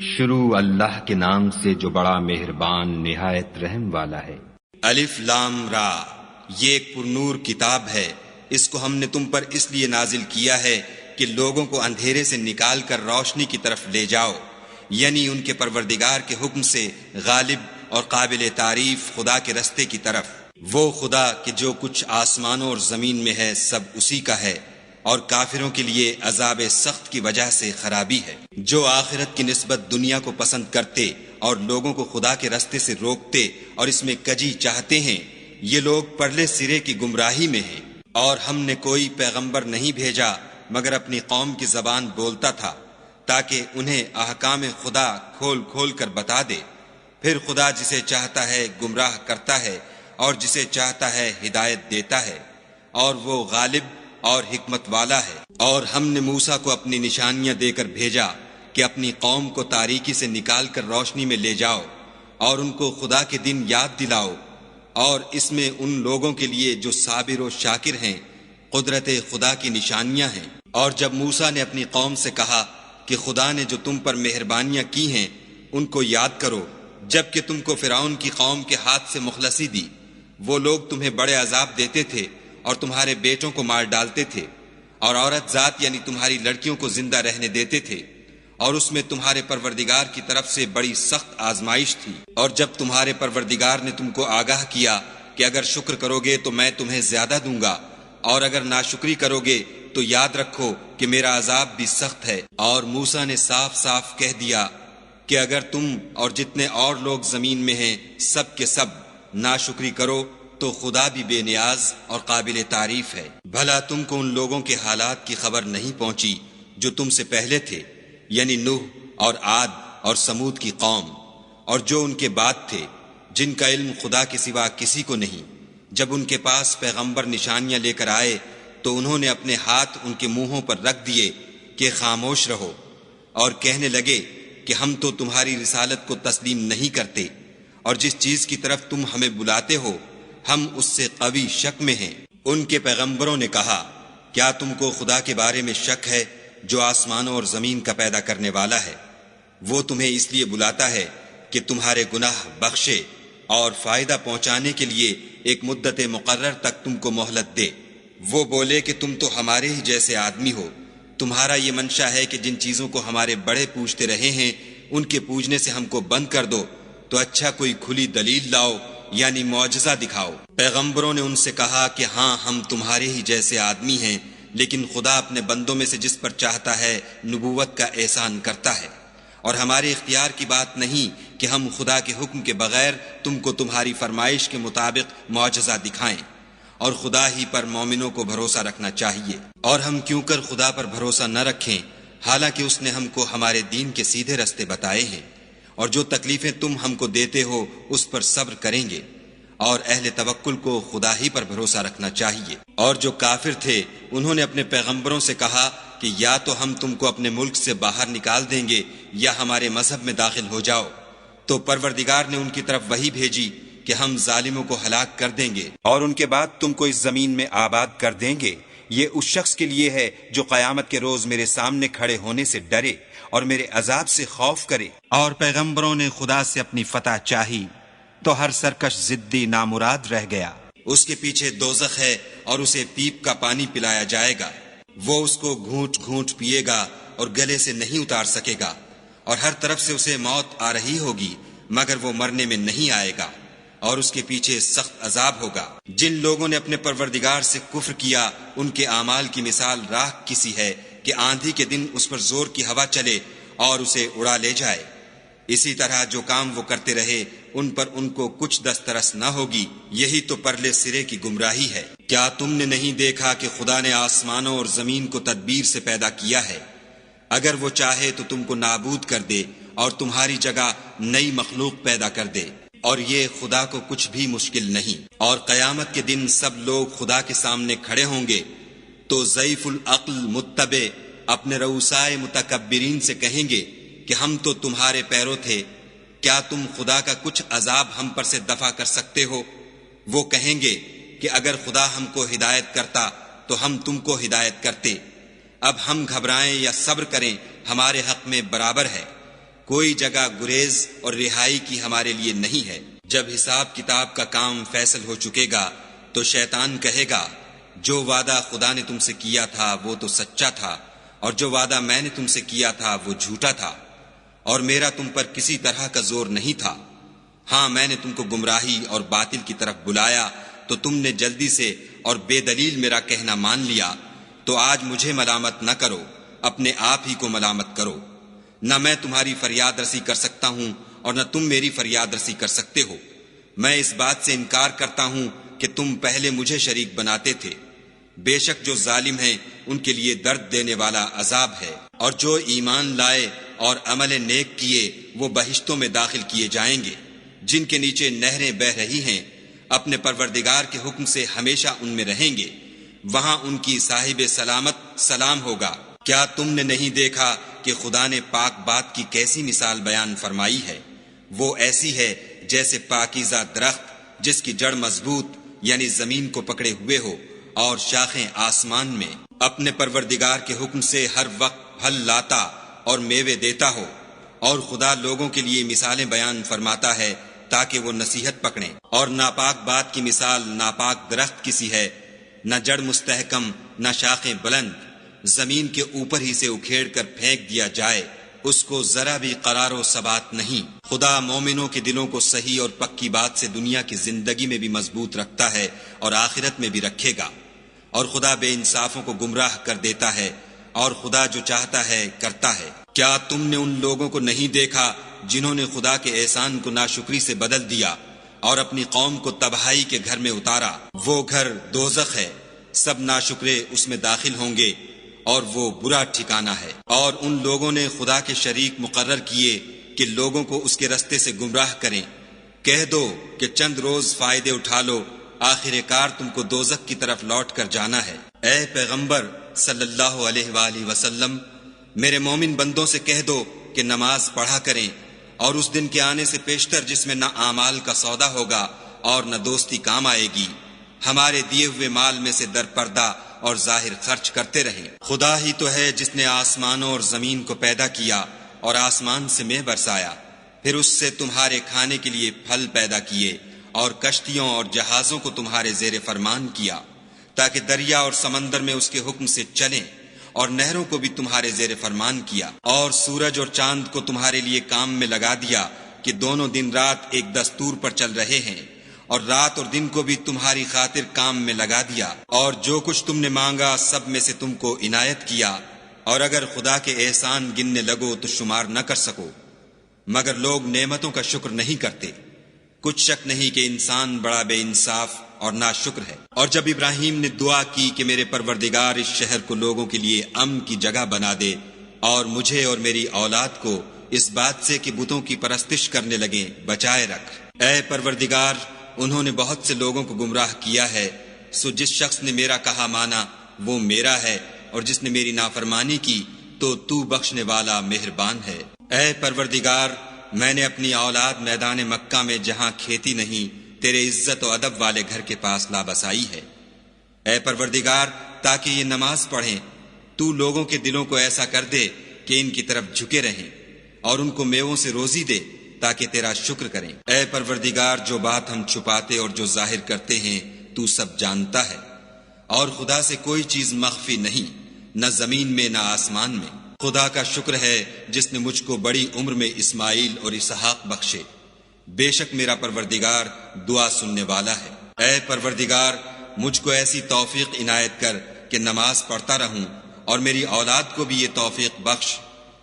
شروع اللہ کے نام سے جو بڑا مہربان نہایت رحم والا ہے۔ الف لام را، یہ ایک پرنور کتاب ہے، اس کو ہم نے تم پر اس لیے نازل کیا ہے کہ لوگوں کو اندھیرے سے نکال کر روشنی کی طرف لے جاؤ، یعنی ان کے پروردگار کے حکم سے غالب اور قابل تعریف خدا کے رستے کی طرف۔ وہ خدا کہ جو کچھ آسمانوں اور زمین میں ہے سب اسی کا ہے، اور کافروں کے لیے عذاب سخت کی وجہ سے خرابی ہے۔ جو آخرت کی نسبت دنیا کو پسند کرتے اور لوگوں کو خدا کے رستے سے روکتے اور اس میں کجی چاہتے ہیں، یہ لوگ پرلے سرے کی گمراہی میں ہیں۔ اور ہم نے کوئی پیغمبر نہیں بھیجا مگر اپنی قوم کی زبان بولتا تھا، تاکہ انہیں احکام خدا کھول کھول کر بتا دے۔ پھر خدا جسے چاہتا ہے گمراہ کرتا ہے اور جسے چاہتا ہے ہدایت دیتا ہے، اور وہ غالب اور حکمت والا ہے۔ اور ہم نے موسیٰ کو اپنی نشانیاں دے کر بھیجا کہ اپنی قوم کو تاریکی سے نکال کر روشنی میں لے جاؤ، اور ان کو خدا کے دن یاد دلاؤ، اور اس میں ان لوگوں کے لیے جو صابر و شاکر ہیں قدرت خدا کی نشانیاں ہیں۔ اور جب موسیٰ نے اپنی قوم سے کہا کہ خدا نے جو تم پر مہربانیاں کی ہیں ان کو یاد کرو، جب کہ تم کو فرعون کی قوم کے ہاتھ سے مخلصی دی، وہ لوگ تمہیں بڑے عذاب دیتے تھے اور تمہارے بیٹوں کو مار ڈالتے تھے، اور عورت ذات یعنی تمہاری لڑکیوں کو زندہ رہنے دیتے تھے، اور اس میں تمہارے پروردگار کی طرف سے بڑی سخت آزمائش تھی۔ اور جب تمہارے پروردگار نے تم کو آگاہ کیا کہ اگر شکر کرو گے تو میں تمہیں زیادہ دوں گا، اور اگر ناشکری کرو گے تو یاد رکھو کہ میرا عذاب بھی سخت ہے۔ اور موسیٰ نے صاف صاف کہہ دیا کہ اگر تم اور جتنے اور لوگ زمین میں ہیں سب کے سب ناشکری کرو تو خدا بھی بے نیاز اور قابل تعریف ہے۔ بھلا تم کو ان لوگوں کے حالات کی خبر نہیں پہنچی جو تم سے پہلے تھے، یعنی نوح اور عاد اور سمود کی قوم، اور جو ان کے بعد تھے، جن کا علم خدا کے سوا کسی کو نہیں۔ جب ان کے پاس پیغمبر نشانیاں لے کر آئے تو انہوں نے اپنے ہاتھ ان کے منہوں پر رکھ دیے کہ خاموش رہو، اور کہنے لگے کہ ہم تو تمہاری رسالت کو تسلیم نہیں کرتے، اور جس چیز کی طرف تم ہمیں بلاتے ہو ہم اس سے قوی شک میں ہیں۔ ان کے پیغمبروں نے کہا، کیا تم کو خدا کے بارے میں شک ہے جو آسمانوں اور زمین کا پیدا کرنے والا ہے؟ وہ تمہیں اس لیے بلاتا ہے کہ تمہارے گناہ بخشے اور فائدہ پہنچانے کے لیے ایک مدت مقرر تک تم کو مہلت دے۔ وہ بولے کہ تم تو ہمارے ہی جیسے آدمی ہو، تمہارا یہ منشا ہے کہ جن چیزوں کو ہمارے بڑے پوجتے رہے ہیں ان کے پوجنے سے ہم کو بند کر دو، تو اچھا کوئی کھلی دلیل لاؤ، یعنی معجزہ دکھاؤ۔ پیغمبروں نے ان سے کہا کہ ہاں ہم تمہارے ہی جیسے آدمی ہیں، لیکن خدا اپنے بندوں میں سے جس پر چاہتا ہے نبوت کا احسان کرتا ہے، اور ہمارے اختیار کی بات نہیں کہ ہم خدا کے حکم کے بغیر تم کو تمہاری فرمائش کے مطابق معجزہ دکھائیں، اور خدا ہی پر مومنوں کو بھروسہ رکھنا چاہیے۔ اور ہم کیوں کر خدا پر بھروسہ نہ رکھیں حالانکہ اس نے ہم کو ہمارے دین کے سیدھے رستے بتائے ہیں، اور جو تکلیفیں تم ہم کو دیتے ہو اس پر صبر کریں گے، اور اہل توکل کو خدا ہی پر بھروسہ رکھنا چاہیے۔ اور جو کافر تھے انہوں نے اپنے پیغمبروں سے کہا کہ یا تو ہم تم کو اپنے ملک سے باہر نکال دیں گے یا ہمارے مذہب میں داخل ہو جاؤ، تو پروردگار نے ان کی طرف وحی بھیجی کہ ہم ظالموں کو ہلاک کر دیں گے، اور ان کے بعد تم کو اس زمین میں آباد کر دیں گے۔ یہ اس شخص کے لیے ہے جو قیامت کے روز میرے سامنے کھڑے ہونے سے ڈرے اور میرے عذاب سے خوف کرے۔ اور پیغمبروں نے خدا سے اپنی فتح چاہی تو ہر سرکش ضدی نامراد رہ گیا۔ اس کے پیچھے دوزخ ہے اور اسے پیپ کا پانی پلایا جائے گا، وہ اس کو گھونٹ گھونٹ پیے گا اور گلے سے نہیں اتار سکے گا، اور ہر طرف سے اسے موت آ رہی ہوگی مگر وہ مرنے میں نہیں آئے گا، اور اس کے پیچھے سخت عذاب ہوگا۔ جن لوگوں نے اپنے پروردگار سے کفر کیا ان کے اعمال کی مثال راکھ کسی ہے کہ آندھی کے دن اس پر زور کی ہوا چلے اور اسے اڑا لے جائے۔ اسی طرح جو کام وہ کرتے رہے ان پر ان کو کچھ دسترس نہ ہوگی، یہی تو پرلے سرے کی گمراہی ہے۔ کیا تم نے نہیں دیکھا کہ خدا نے آسمانوں اور زمین کو تدبیر سے پیدا کیا ہے؟ اگر وہ چاہے تو تم کو نابود کر دے اور تمہاری جگہ نئی مخلوق پیدا کر دے، اور یہ خدا کو کچھ بھی مشکل نہیں۔ اور قیامت کے دن سب لوگ خدا کے سامنے کھڑے ہوں گے تو ضعیف العقل متبع اپنے رؤسائے متکبرین سے کہیں گے کہ ہم تو تمہارے پیرو تھے، کیا تم خدا کا کچھ عذاب ہم پر سے دفع کر سکتے ہو؟ وہ کہیں گے کہ اگر خدا ہم کو ہدایت کرتا تو ہم تم کو ہدایت کرتے، اب ہم گھبرائیں یا صبر کریں ہمارے حق میں برابر ہے، کوئی جگہ گریز اور رہائی کی ہمارے لیے نہیں ہے۔ جب حساب کتاب کا کام فیصل ہو چکے گا تو شیطان کہے گا جو وعدہ خدا نے تم سے کیا تھا وہ تو سچا تھا، اور جو وعدہ میں نے تم سے کیا تھا وہ جھوٹا تھا، اور میرا تم پر کسی طرح کا زور نہیں تھا۔ ہاں میں نے تم کو گمراہی اور باطل کی طرف بلایا تو تم نے جلدی سے اور بے دلیل میرا کہنا مان لیا، تو آج مجھے ملامت نہ کرو، اپنے آپ ہی کو ملامت کرو۔ نہ میں تمہاری فریاد رسی کر سکتا ہوں اور نہ تم میری فریاد رسی کر سکتے ہو۔ میں اس بات سے انکار کرتا ہوں کہ تم پہلے مجھے شریک بناتے تھے۔ بے شک جو ظالم ہیں ان کے لیے درد دینے والا عذاب ہے، اور جو ایمان لائے اور عمل نیک کیے وہ بہشتوں میں داخل کیے جائیں گے جن کے نیچے نہریں بہہ رہی ہیں، اپنے پروردگار کے حکم سے ہمیشہ ان میں رہیں گے، وہاں ان کی صاحب سلامت سلام ہوگا۔ کیا تم نے نہیں دیکھا کہ خدا نے پاک بات کی کیسی مثال بیان فرمائی ہے؟ وہ ایسی ہے جیسے پاکیزہ درخت جس کی جڑ مضبوط یعنی زمین کو پکڑے ہوئے ہو اور شاخیں آسمان میں، اپنے پروردگار کے حکم سے ہر وقت پھل لاتا اور میوے دیتا ہو۔ اور خدا لوگوں کے لیے مثالیں بیان فرماتا ہے تاکہ وہ نصیحت پکڑیں۔ اور ناپاک بات کی مثال ناپاک درخت کی سی ہے، نہ جڑ مستحکم نہ شاخیں بلند، زمین کے اوپر ہی سے اکھیڑ کر پھینک دیا جائے، اس کو ذرا بھی قرار و ثبات نہیں۔ خدا مومنوں کے دلوں کو صحیح اور پکی بات سے دنیا کی زندگی میں بھی مضبوط رکھتا ہے اور آخرت میں بھی رکھے گا، اور خدا بے انصافوں کو گمراہ کر دیتا ہے، اور خدا جو چاہتا ہے کرتا ہے۔ کیا تم نے ان لوگوں کو نہیں دیکھا جنہوں نے خدا کے احسان کو ناشکری سے بدل دیا اور اپنی قوم کو تباہی کے گھر میں اتارا؟ وہ گھر دوزخ ہے، سب ناشکرے اس میں داخل ہوں گے، اور وہ برا ٹھکانہ ہے۔ اور ان لوگوں نے خدا کے شریک مقرر کیے کہ لوگوں کو اس کے رستے سے گمراہ کریں۔ کہہ دو کہ چند روز فائدے اٹھا لو، آخر کار تم کو دوزخ کی طرف لوٹ کر جانا ہے۔ اے پیغمبر صلی اللہ علیہ وآلہ وسلم، میرے مومن بندوں سے کہہ دو کہ نماز پڑھا کریں، اور اس دن کے آنے سے پیشتر جس میں نہ اعمال کا سودا ہوگا اور نہ دوستی کام آئے گی، ہمارے دیے ہوئے مال میں سے در پردہ اور ظاہر خرچ کرتے رہیں۔ خدا ہی تو ہے جس نے آسمانوں اور زمین کو پیدا کیا اور آسمان سے مے برسایا، پھر اس سے تمہارے کھانے کے لیے پھل پیدا کیے، اور کشتیوں اور جہازوں کو تمہارے زیر فرمان کیا تاکہ دریا اور سمندر میں اس کے حکم سے چلیں، اور نہروں کو بھی تمہارے زیر فرمان کیا، اور سورج اور چاند کو تمہارے لیے کام میں لگا دیا کہ دونوں دن رات ایک دستور پر چل رہے ہیں، اور رات اور دن کو بھی تمہاری خاطر کام میں لگا دیا، اور جو کچھ تم نے مانگا سب میں سے تم کو عنایت کیا، اور اگر خدا کے احسان گننے لگو تو شمار نہ کر سکو، مگر لوگ نعمتوں کا شکر نہیں کرتے۔ کچھ شک نہیں کہ انسان بڑا بے انصاف اور ناشکر ہے۔ اور جب ابراہیم نے دعا کی کہ میرے پروردگار اس شہر کو لوگوں کے لیے امن کی جگہ بنا دے، اور مجھے اور میری اولاد کو اس بات سے کہ بتوں کی پرستش کرنے لگیں بچائے رکھ۔ اے پروردگار، انہوں نے بہت سے لوگوں کو گمراہ کیا ہے، سو جس شخص نے میرا کہا مانا وہ میرا ہے، اور جس نے میری نافرمانی کی تو بخشنے والا مہربان ہے۔ اے پروردگار، میں نے اپنی اولاد میدان مکہ میں جہاں کھیتی نہیں تیرے عزت و ادب والے گھر کے پاس لابسائی ہے۔ اے پروردگار، تاکہ یہ نماز پڑھیں، تو لوگوں کے دلوں کو ایسا کر دے کہ ان کی طرف جھکے رہیں، اور ان کو میووں سے روزی دے تاکہ تیرا شکر کریں۔ اے پروردگار، جو بات ہم چھپاتے اور جو ظاہر کرتے ہیں تو سب جانتا ہے، اور خدا سے کوئی چیز مخفی نہیں، نہ زمین میں نہ آسمان میں۔ خدا کا شکر ہے جس نے مجھ کو بڑی عمر میں اسماعیل اور اسحاق بخشے، بے شک میرا پروردگار دعا سننے والا ہے۔ اے پروردگار، مجھ کو ایسی توفیق عنایت کر کہ نماز پڑھتا رہوں، اور میری اولاد کو بھی یہ توفیق بخش۔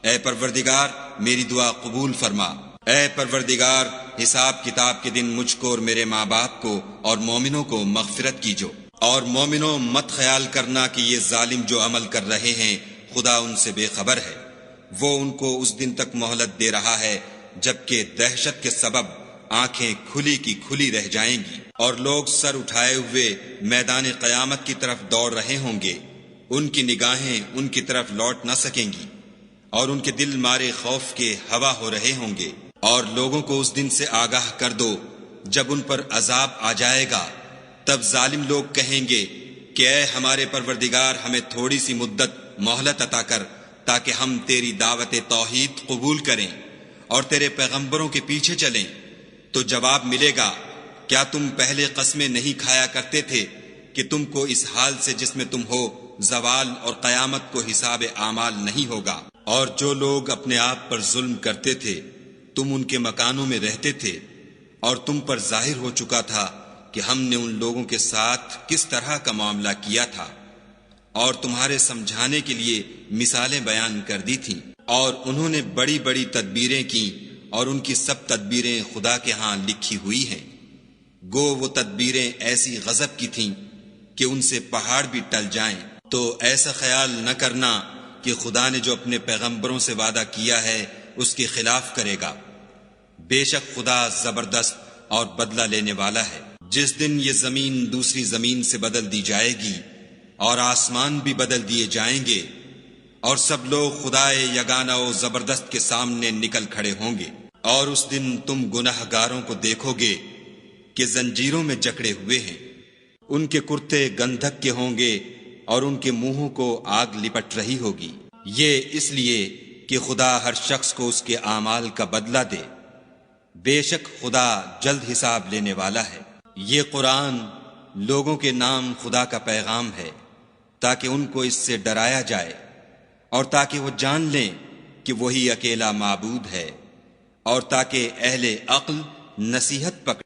اے پروردگار، میری دعا قبول فرما۔ اے پروردگار، حساب کتاب کے دن مجھ کو اور میرے ماں باپ کو اور مومنوں کو مغفرت کیجو۔ اور مومنوں، مت خیال کرنا کہ یہ ظالم جو عمل کر رہے ہیں خدا ان سے بے خبر ہے، وہ ان کو اس دن تک مہلت دے رہا ہے جبکہ دہشت کے سبب آنکھیں کھلی کی کھلی رہ جائیں گی، اور لوگ سر اٹھائے ہوئے میدان قیامت کی طرف دوڑ رہے ہوں گے، ان کی نگاہیں ان کی طرف لوٹ نہ سکیں گی، اور ان کے دل مارے خوف کے ہوا ہو رہے ہوں گے۔ اور لوگوں کو اس دن سے آگاہ کر دو جب ان پر عذاب آ جائے گا، تب ظالم لوگ کہیں گے کہ اے ہمارے پروردگار، ہمیں تھوڑی سی مدت مہلت عطا کر تاکہ ہم تیری دعوت توحید قبول کریں اور تیرے پیغمبروں کے پیچھے چلیں تو جواب ملے گا، کیا تم پہلے قسمیں نہیں کھایا کرتے تھے کہ تم کو اس حال سے جس میں تم ہو زوال اور قیامت کو حساب اعمال نہیں ہوگا؟ اور جو لوگ اپنے آپ پر ظلم کرتے تھے تم ان کے مکانوں میں رہتے تھے، اور تم پر ظاہر ہو چکا تھا کہ ہم نے ان لوگوں کے ساتھ کس طرح کا معاملہ کیا تھا، اور تمہارے سمجھانے کے لیے مثالیں بیان کر دی تھیں، اور انہوں نے بڑی بڑی تدبیریں کی، اور ان کی سب تدبیریں خدا کے ہاں لکھی ہوئی ہیں۔ گو وہ تدبیریں ایسی غضب کی تھیں کہ ان سے پہاڑ بھی ٹل جائیں۔ تو ایسا خیال نہ کرنا کہ خدا نے جو اپنے پیغمبروں سے وعدہ کیا ہے اس کے خلاف کرے گا۔ بے شک خدا زبردست اور بدلہ لینے والا ہے۔ جس دن یہ زمین دوسری زمین سے بدل دی جائے گی اور آسمان بھی بدل دیے جائیں گے، اور سب لوگ خدائے یگانہ و زبردست کے سامنے نکل کھڑے ہوں گے، اور اس دن تم گناہ گاروں کو دیکھو گے کہ زنجیروں میں جکڑے ہوئے ہیں، ان کے کرتے گندھک کے ہوں گے اور ان کے منہوں کو آگ لپٹ رہی ہوگی۔ یہ اس لیے کہ خدا ہر شخص کو اس کے اعمال کا بدلہ دے۔ بے شک خدا جلد حساب لینے والا ہے۔ یہ قرآن لوگوں کے نام خدا کا پیغام ہے تاکہ ان کو اس سے ڈرایا جائے اور تاکہ وہ جان لیں کہ وہی اکیلا معبود ہے، اور تاکہ اہل عقل نصیحت پکڑیں۔